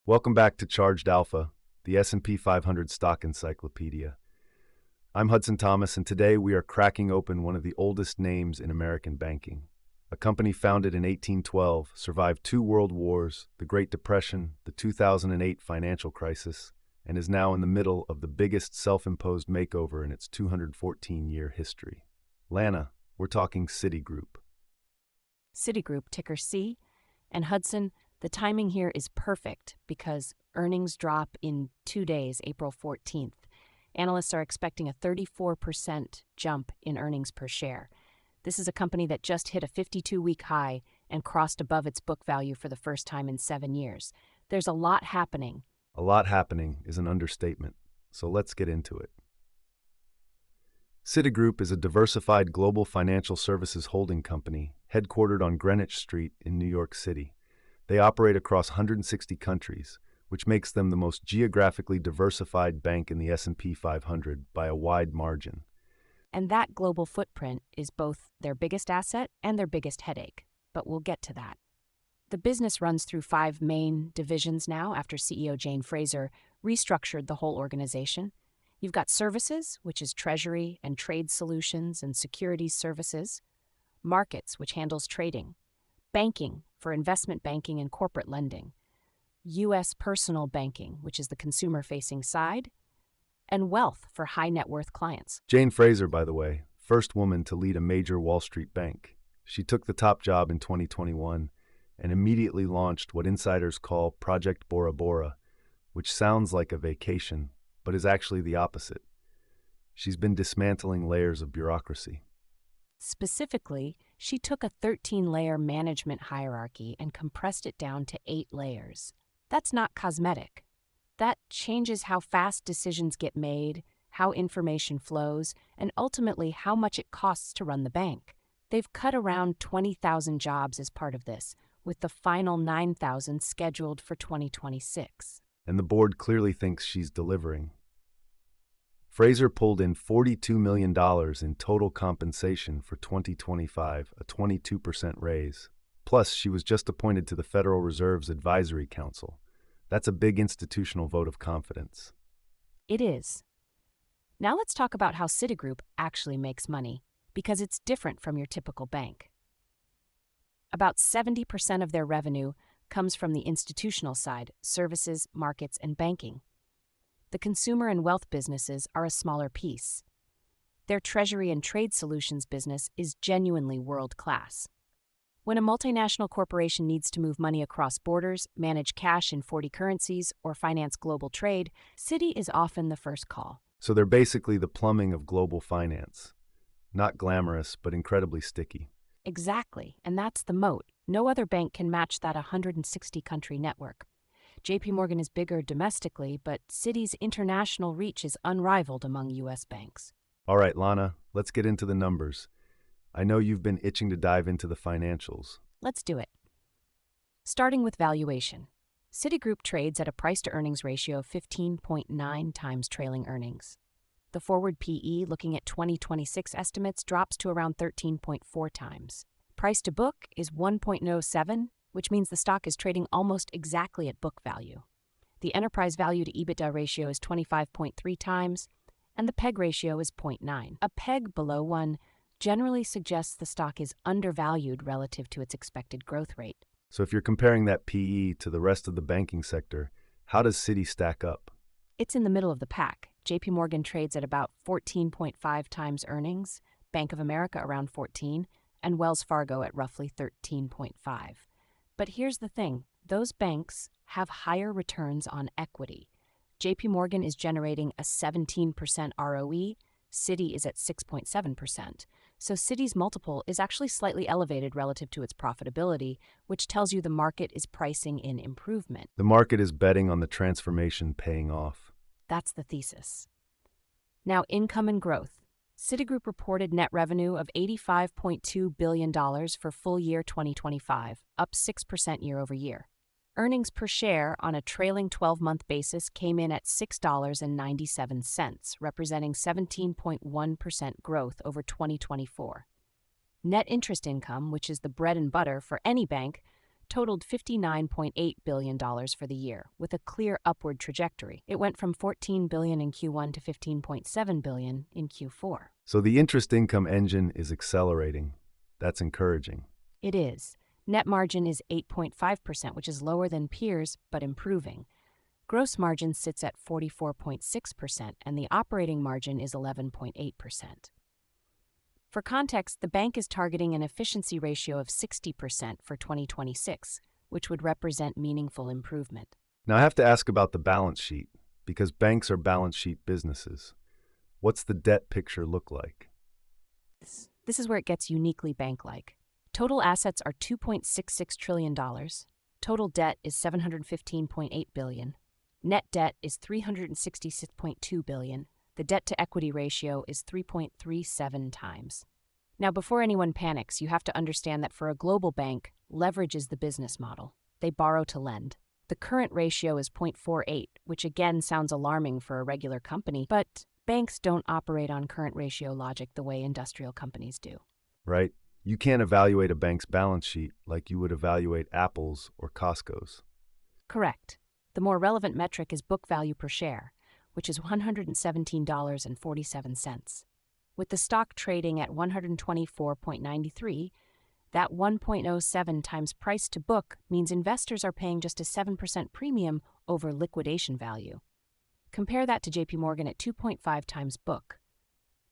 Welcome back to Charged Alpha, the S&P 500 stock encyclopedia. I'm Hudson Thomas, and today we are cracking open one of the oldest names in American banking. A company founded in 1812, survived 2 world wars, the Great Depression, the 2008 financial crisis, and is now in the middle of the biggest self-imposed makeover in its 214-year history. Lana, we're talking Citigroup. Citigroup, ticker C, and Hudson, the timing here is perfect because earnings drop in 2 days, April 14th. Analysts are expecting a 34% jump in earnings per share. This is a company that just hit a 52-week high and crossed above its book value for the first time in 7 years. There's a lot happening. A lot happening is an understatement, so let's get into it. Citigroup is a diversified global financial services holding company headquartered on Greenwich Street in New York City. They operate across 160 countries, which makes them the most geographically diversified bank in the S&P 500 by a wide margin. And that global footprint is both their biggest asset and their biggest headache, but we'll get to that. The business runs through 5 main divisions now after CEO Jane Fraser restructured the whole organization. You've got services, which is treasury and trade solutions and securities services, markets, which handles trading, banking for investment banking and corporate lending, U.S. personal banking, which is the consumer-facing side, and wealth for high-net-worth clients. Jane Fraser, by the way, first woman to lead a major Wall Street bank. She took the top job in 2021 and immediately launched what insiders call Project Bora Bora, which sounds like a vacation, but is actually the opposite. She's been dismantling layers of bureaucracy. Specifically, she took a 13-layer management hierarchy and compressed it down to 8 layers. That's not cosmetic. That changes how fast decisions get made, how information flows, and ultimately how much it costs to run the bank. They've cut around 20,000 jobs as part of this, with the final 9,000 scheduled for 2026. And the board clearly thinks she's delivering. Fraser pulled in $42 million in total compensation for 2025, a 22% raise. Plus, she was just appointed to the Federal Reserve's Advisory Council. That's a big institutional vote of confidence. It is. Now let's talk about how Citigroup actually makes money, because it's different from your typical bank. About 70% of their revenue comes from the institutional side, services, markets, and banking. The consumer and wealth businesses are a smaller piece. Their treasury and trade solutions business is genuinely world-class. When a multinational corporation needs to move money across borders, manage cash in 40 currencies, or finance global trade, Citi is often the first call. So they're basically the plumbing of global finance. Not glamorous, but incredibly sticky. Exactly, and that's the moat. No other bank can match that 160-country network. JP Morgan is bigger domestically, but Citi's international reach is unrivaled among U.S. banks. All right, Lana, let's get into the numbers. I know you've been itching to dive into the financials. Let's do it. Starting with valuation. Citigroup trades at a price-to-earnings ratio of 15.9 times trailing earnings. The forward PE, looking at 2026 estimates, drops to around 13.4 times. Price-to-book is 1.07, which means the stock is trading almost exactly at book value. The enterprise value to EBITDA ratio is 25.3 times, and the PEG ratio is 0.9. A PEG below 1 generally suggests the stock is undervalued relative to its expected growth rate. So if you're comparing that PE to the rest of the banking sector, how does Citi stack up? It's in the middle of the pack. JP Morgan trades at about 14.5 times earnings, Bank of America around 14, and Wells Fargo at roughly 13.5. But here's the thing, those banks have higher returns on equity. JP Morgan is generating a 17% ROE, Citi is at 6.7%. So Citi's multiple is actually slightly elevated relative to its profitability, which tells you the market is pricing in improvement. The market is betting on the transformation paying off. That's the thesis. Now, income and growth. Citigroup reported net revenue of $85.2 billion for full year 2025, up 6% year over year. Earnings per share on a trailing 12-month basis came in at $6.97, representing 17.1% growth over 2024. Net interest income, which is the bread and butter for any bank, totaled $59.8 billion for the year, with a clear upward trajectory. It went from $14 billion in Q1 to $15.7 billion in Q4. So the interest income engine is accelerating. That's encouraging. It is. Net margin is 8.5%, which is lower than peers, but improving. Gross margin sits at 44.6%, and the operating margin is 11.8%. For context, the bank is targeting an efficiency ratio of 60% for 2026, which would represent meaningful improvement. Now I have to ask about the balance sheet, because banks are balance sheet businesses. What's the debt picture look like? This is where it gets uniquely bank-like. Total assets are $2.66 trillion. Total debt is $715.8 billion. Net debt is $366.2 billion. The debt-to-equity ratio is 3.37 times. Now, before anyone panics, you have to understand that for a global bank, leverage is the business model. They borrow to lend. The current ratio is 0.48, which again sounds alarming for a regular company, but banks don't operate on current ratio logic the way industrial companies do. Right? You can't evaluate a bank's balance sheet like you would evaluate Apple's or Costco's. Correct. The more relevant metric is book value per share, which is $117.47. With the stock trading at 124.93, that 1.07 times price to book means investors are paying just a 7% premium over liquidation value. Compare that to JP Morgan at 2.5 times book.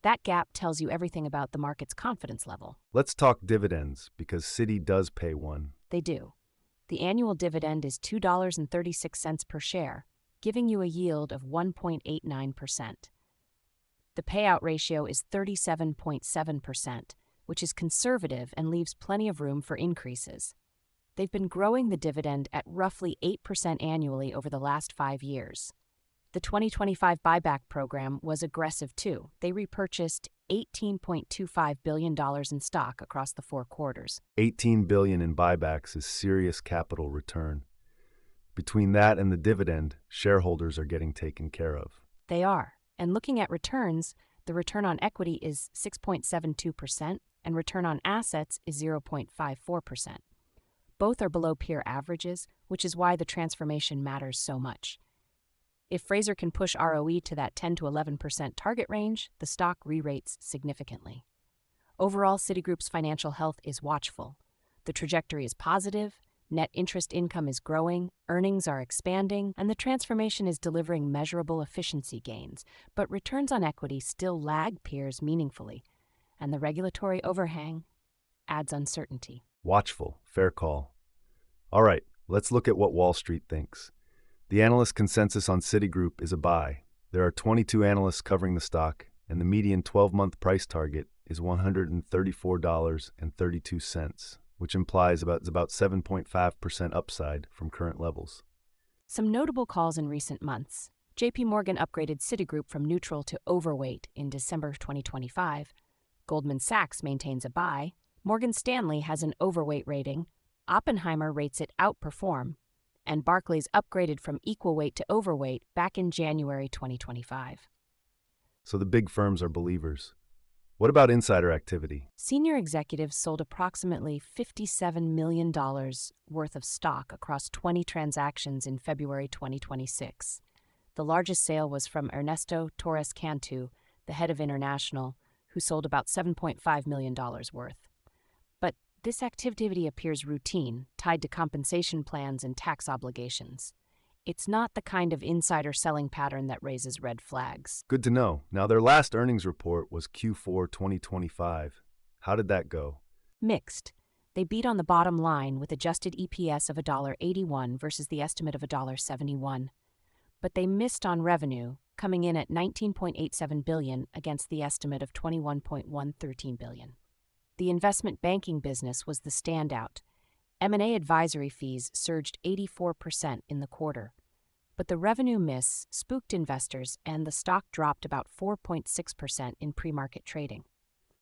That gap tells you everything about the market's confidence level. Let's talk dividends, because Citi does pay one. They do. The annual dividend is $2.36 per share, giving you a yield of 1.89%. The payout ratio is 37.7%, which is conservative and leaves plenty of room for increases. They've been growing the dividend at roughly 8% annually over the last 5 years. The 2025 buyback program was aggressive too. They repurchased $18.25 billion in stock across the 4 quarters. $18 billion in buybacks is serious capital return. Between that and the dividend, shareholders are getting taken care of. They are. And looking at returns, the return on equity is 6.72% and return on assets is 0.54%. Both are below peer averages, which is why the transformation matters so much. If Fraser can push ROE to that 10 to 11% target range, the stock re-rates significantly. Overall, Citigroup's financial health is watchful. The trajectory is positive, net interest income is growing, earnings are expanding, and the transformation is delivering measurable efficiency gains. But returns on equity still lag peers meaningfully, and the regulatory overhang adds uncertainty. Watchful, fair call. All right, let's look at what Wall Street thinks. The analyst consensus on Citigroup is a buy. There are 22 analysts covering the stock, and the median 12-month price target is $134.32, which implies about 7.5% upside from current levels. Some notable calls in recent months. JP Morgan upgraded Citigroup from neutral to overweight in December 2025. Goldman Sachs maintains a buy. Morgan Stanley has an overweight rating. Oppenheimer rates it outperform. And Barclays upgraded from equal weight to overweight back in January 2025. So the big firms are believers. What about insider activity? Senior executives sold approximately $57 million worth of stock across 20 transactions in February 2026. The largest sale was from Ernesto Torres Cantu, the head of International, who sold about $7.5 million worth. But this activity appears routine, tied to compensation plans and tax obligations. It's not the kind of insider selling pattern that raises red flags. Good to know. Now, their last earnings report was Q4 2025. How did that go? Mixed. They beat on the bottom line with adjusted EPS of $1.81 versus the estimate of $1.71. But they missed on revenue, coming in at $19.87 billion against the estimate of $21.113 billion. The investment banking business was the standout. M&A advisory fees surged 84% in the quarter. But the revenue miss spooked investors, and the stock dropped about 4.6% in pre-market trading.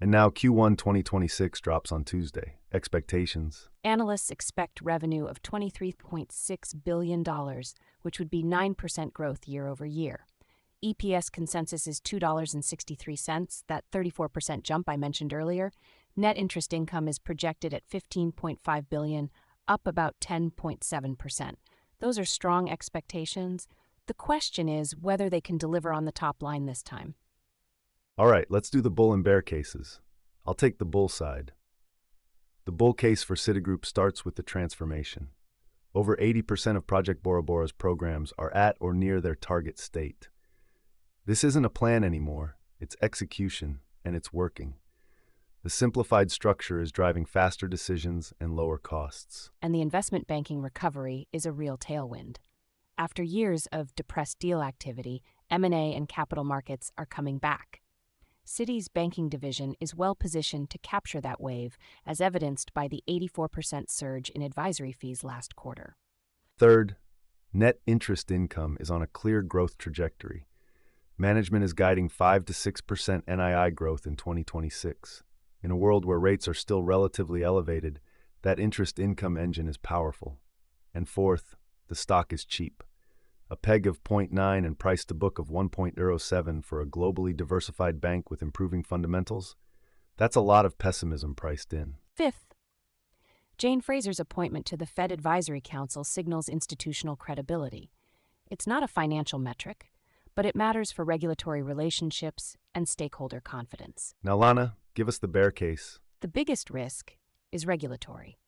And now Q1 2026 drops on Tuesday. Expectations? Analysts expect revenue of $23.6 billion, which would be 9% growth year over year. EPS consensus is $2.63, that 34% jump I mentioned earlier. Net interest income is projected at $15.5 billion, up about 10.7%. Those are strong expectations. The question is whether they can deliver on the top line this time. All right, let's do the bull and bear cases. I'll take the bull side. The bull case for Citigroup starts with the transformation. Over 80% of Project Bora Bora's programs are at or near their target state. This isn't a plan anymore, it's execution, and it's working. The simplified structure is driving faster decisions and lower costs. And the investment banking recovery is a real tailwind. After years of depressed deal activity, M&A and capital markets are coming back. Citi's banking division is well positioned to capture that wave, as evidenced by the 84% surge in advisory fees last quarter. Third, net interest income is on a clear growth trajectory. Management is guiding 5 to 6% NII growth in 2026. In a world where rates are still relatively elevated, that interest income engine is powerful. And fourth, the stock is cheap. A PEG of 0.9 and price to book of 1.07 for a globally diversified bank with improving fundamentals? That's a lot of pessimism priced in. Fifth, Jane Fraser's appointment to the Fed Advisory Council signals institutional credibility. It's not a financial metric, but it matters for regulatory relationships and stakeholder confidence. Now, Lana, give us the bear case. The biggest risk is regulatory.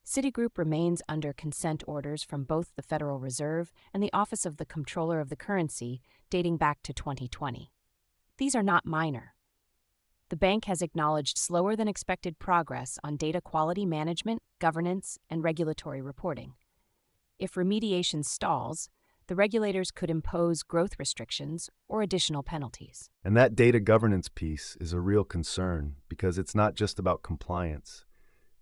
Citigroup remains under consent orders from both the Federal Reserve and the Office of the Comptroller of the Currency dating back to 2020. These are not minor. The bank has acknowledged slower than expected progress on data quality management, governance, and regulatory reporting. If remediation stalls, the regulators could impose growth restrictions or additional penalties. And that data governance piece is a real concern because it's not just about compliance.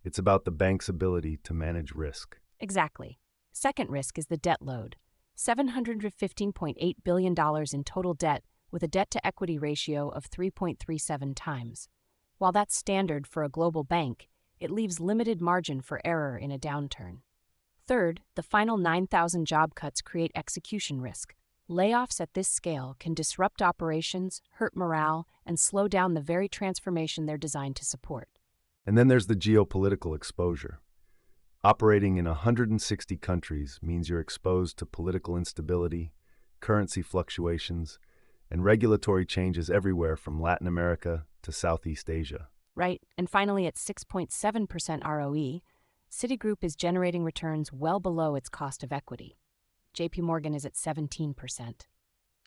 It's about the bank's ability to manage risk. Exactly. Second risk is the debt load. $715.8 billion in total debt with a debt-to-equity ratio of 3.37 times. While that's standard for a global bank, it leaves limited margin for error in a downturn. Third, the final 9,000 job cuts create execution risk. Layoffs at this scale can disrupt operations, hurt morale, and slow down the very transformation they're designed to support. And then there's the geopolitical exposure. Operating in 160 countries means you're exposed to political instability, currency fluctuations, and regulatory changes everywhere from Latin America to Southeast Asia. Right, and finally at 6.7% ROE, Citigroup is generating returns well below its cost of equity. JP Morgan is at 17%.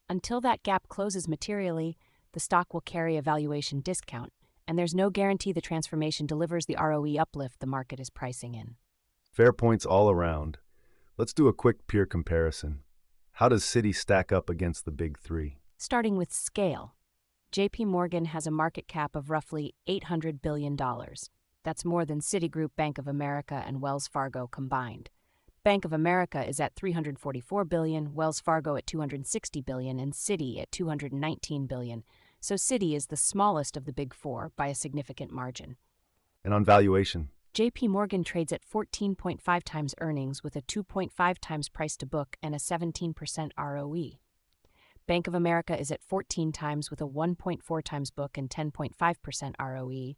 Until that gap closes materially, the stock will carry a valuation discount, and there's no guarantee the transformation delivers the ROE uplift the market is pricing in. Fair points all around. Let's do a quick peer comparison. How does Citi stack up against the big three? Starting with scale, JP Morgan has a market cap of roughly $800 billion. That's more than Citigroup, Bank of America, and Wells Fargo combined. Bank of America is at $344 billion, Wells Fargo at $260 billion, and Citi at $219 billion. So Citi is the smallest of the big four by a significant margin. And on valuation? JP Morgan trades at 14.5 times earnings with a 2.5 times price to book and a 17% ROE. Bank of America is at 14 times with a 1.4 times book and 10.5% ROE.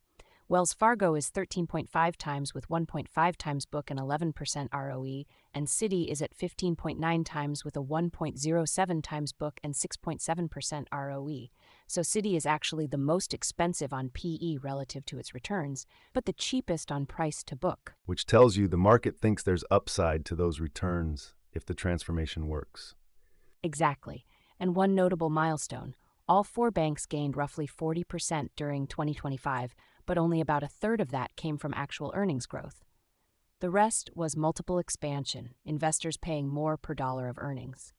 Wells Fargo is 13.5 times with 1.5 times book and 11% ROE, and Citi is at 15.9 times with a 1.07 times book and 6.7% ROE. So Citi is actually the most expensive on PE relative to its returns, but the cheapest on price to book. Which tells you the market thinks there's upside to those returns if the transformation works. Exactly. And one notable milestone, all four banks gained roughly 40% during 2025, but only about a third of that came from actual earnings growth. The rest was multiple expansion, investors paying more per dollar of earnings.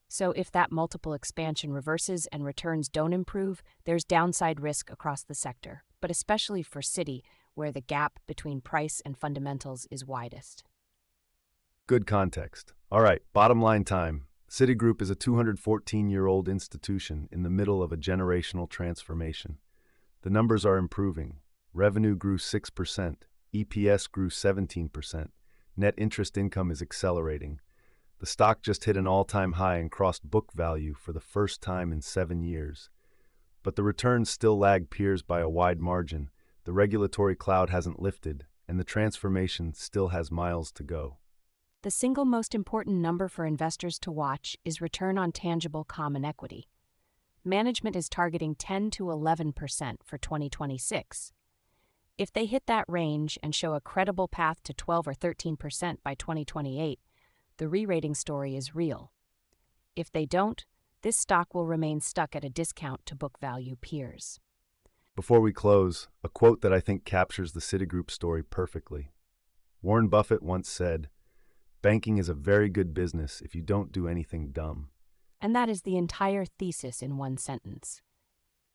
So if that multiple expansion reverses and returns don't improve, there's downside risk across the sector, but especially for Citi, where the gap between price and fundamentals is widest. Good context. All right, bottom line time. Citigroup is a 214-year-old institution in the middle of a generational transformation. The numbers are improving. Revenue grew 6%, EPS grew 17%, net interest income is accelerating. The stock just hit an all-time high and crossed book value for the first time in 7 years. But the returns still lag peers by a wide margin. The regulatory cloud hasn't lifted, and the transformation still has miles to go. The single most important number for investors to watch is return on tangible common equity. Management is targeting 10 to 11% for 2026. If they hit that range and show a credible path to 12 or 13% by 2028, the re-rating story is real. If they don't, this stock will remain stuck at a discount to book value peers. Before we close, a quote that I think captures the Citigroup story perfectly. Warren Buffett once said, "Banking is a very good business if you don't do anything dumb." And that is the entire thesis in one sentence.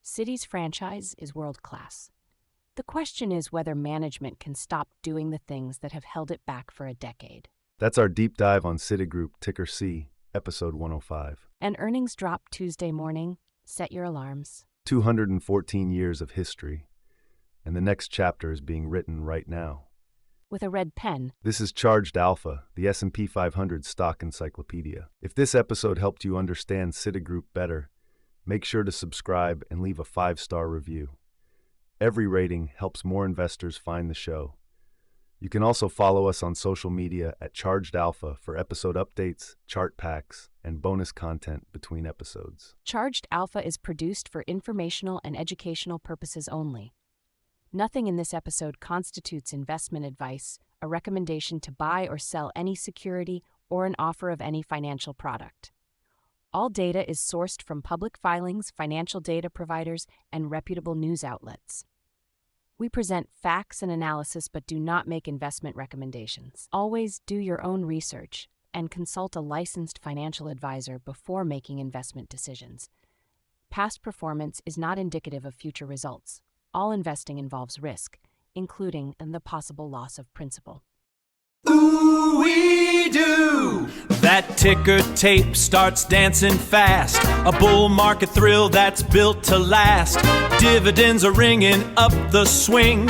Citi's franchise is world-class. The question is whether management can stop doing the things that have held it back for a decade. That's our deep dive on Citigroup, ticker C, episode 105. And earnings drop Tuesday morning. Set your alarms. 214 years of history, and the next chapter is being written right now. With a red pen. This is Charged Alpha, the S&P 500 stock encyclopedia. If this episode helped you understand Citigroup better, make sure to subscribe and leave a 5-star review. Every rating helps more investors find the show. You can also follow us on social media at Charged Alpha for episode updates, chart packs, and bonus content between episodes. Charged Alpha is produced for informational and educational purposes only. Nothing in this episode constitutes investment advice, a recommendation to buy or sell any security, or an offer of any financial product. All data is sourced from public filings, financial data providers, and reputable news outlets. We present facts and analysis but do not make investment recommendations. Always do your own research and consult a licensed financial advisor before making investment decisions. Past performance is not indicative of future results. All investing involves risk, including the possible loss of principal. Ooh, we do! That ticker tape starts dancing fast. A bull market thrill that's built to last. Dividends are ringing up the swing.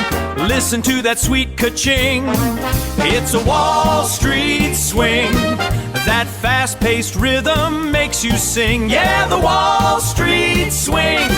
Listen to that sweet ka-ching. It's a Wall Street swing. That fast-paced rhythm makes you sing. Yeah, the Wall Street swing.